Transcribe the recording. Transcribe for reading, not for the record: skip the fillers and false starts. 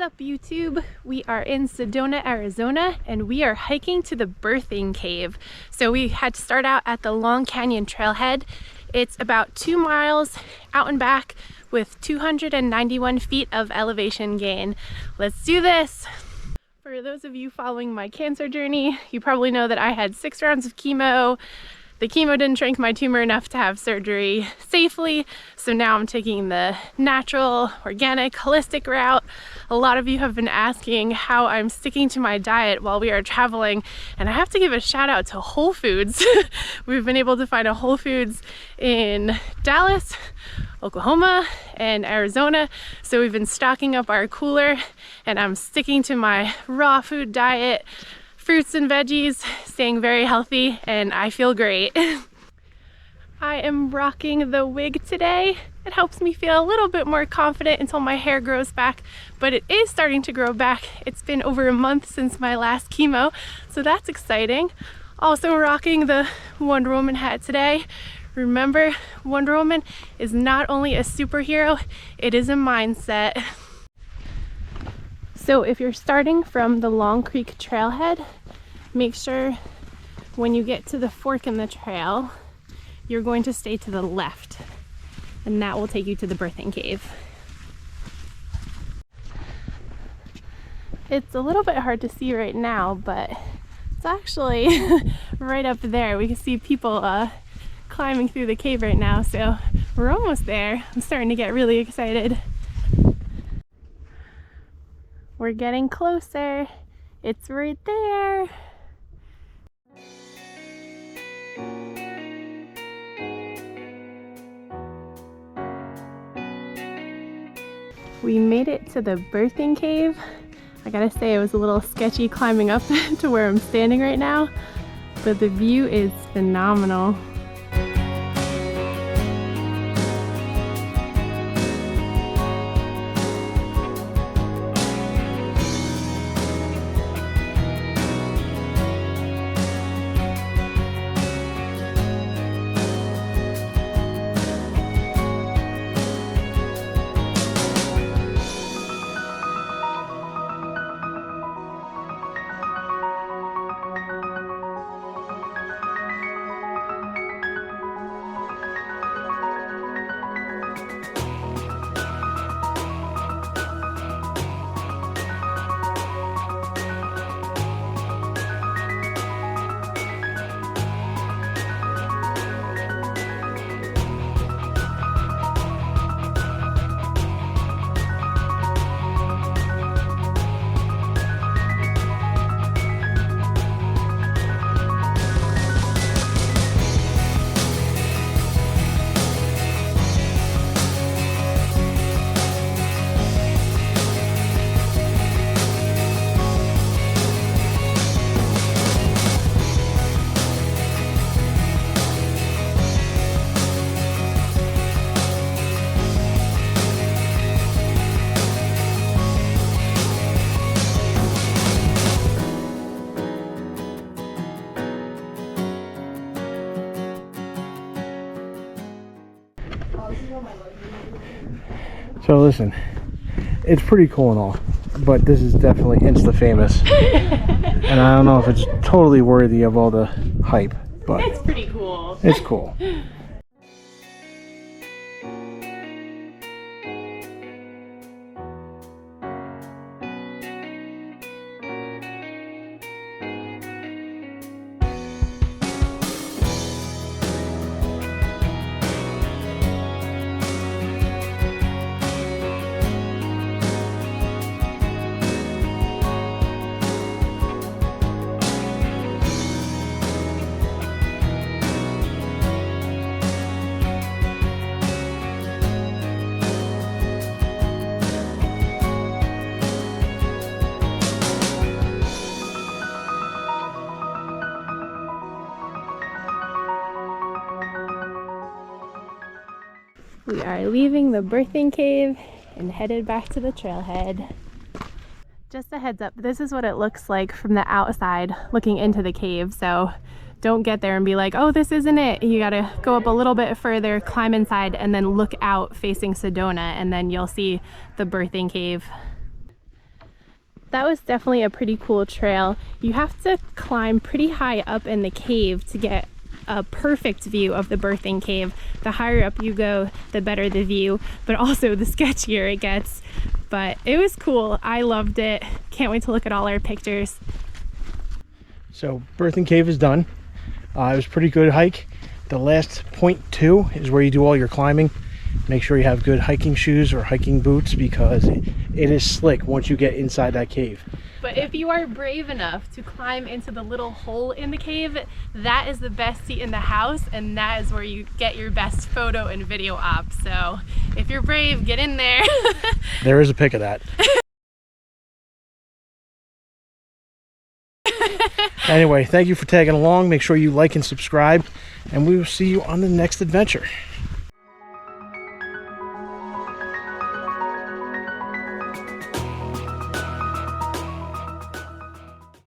What's up, YouTube? We are in Sedona, Arizona, and we are hiking to the birthing cave. So we had to start out at the Long Canyon trailhead. It's about 2 miles out and back with 291 feet of elevation gain. Let's do this! For those of you following my cancer journey, you probably know that I had 6 rounds of chemo. The chemo didn't shrink my tumor enough to have surgery safely, so now I'm taking the natural, organic, holistic route. A lot of you have been asking how I'm sticking to my diet while we are traveling, and I have to give a shout out to Whole Foods. We've been able to find a Whole Foods in Dallas, Oklahoma, and Arizona, so we've been stocking up our cooler, and I'm sticking to my raw food diet. Fruits and veggies, staying very healthy, and I feel great. I am rocking the wig today. It helps me feel a little bit more confident until my hair grows back, but it is starting to grow back. It's been over a month since my last chemo, so that's exciting. Also rocking the Wonder Woman hat today. Remember, Wonder Woman is not only a superhero, it is a mindset. So if you're starting from the Long Creek trailhead, make sure when you get to the fork in the trail, you're going to stay to the left, and that will take you to the birthing cave. It's a little bit hard to see right now, but it's actually right up there. We can see people climbing through the cave right now, so we're almost there. I'm starting to get really excited. We're getting closer. It's right there. We made it to the birthing cave. I gotta say, it was a little sketchy climbing up to where I'm standing right now, but the view is phenomenal. So listen, it's pretty cool and all, but this is definitely Insta famous. And I don't know if it's totally worthy of all the hype, but It's pretty cool. It's cool. We are leaving the birthing cave and headed back to the trailhead. Just a heads up, this is what it looks like from the outside looking into the cave, so don't get there and be like, oh, this isn't it. You gotta go up a little bit further, climb inside, and then look out facing Sedona, and then you'll see the birthing cave. That was definitely a pretty cool trail. You have to climb pretty high up in the cave to get a perfect view of the birthing cave. The higher up you go, the better the view, but also the sketchier it gets. But it was cool. I loved it. Can't wait to look at all our pictures. So birthing cave is done. It was a pretty good hike. The last point 2 is where you do all your climbing. Make sure you have good hiking shoes or hiking boots because it is slick once you get inside that cave. But if you are brave enough to climb into the little hole in the cave, that is the best seat in the house, and that is where you get your best photo and video op. So if you're brave, get in there. There is a pic of that. Anyway, thank you for tagging along. Make sure you like and subscribe, and we will see you on the next adventure.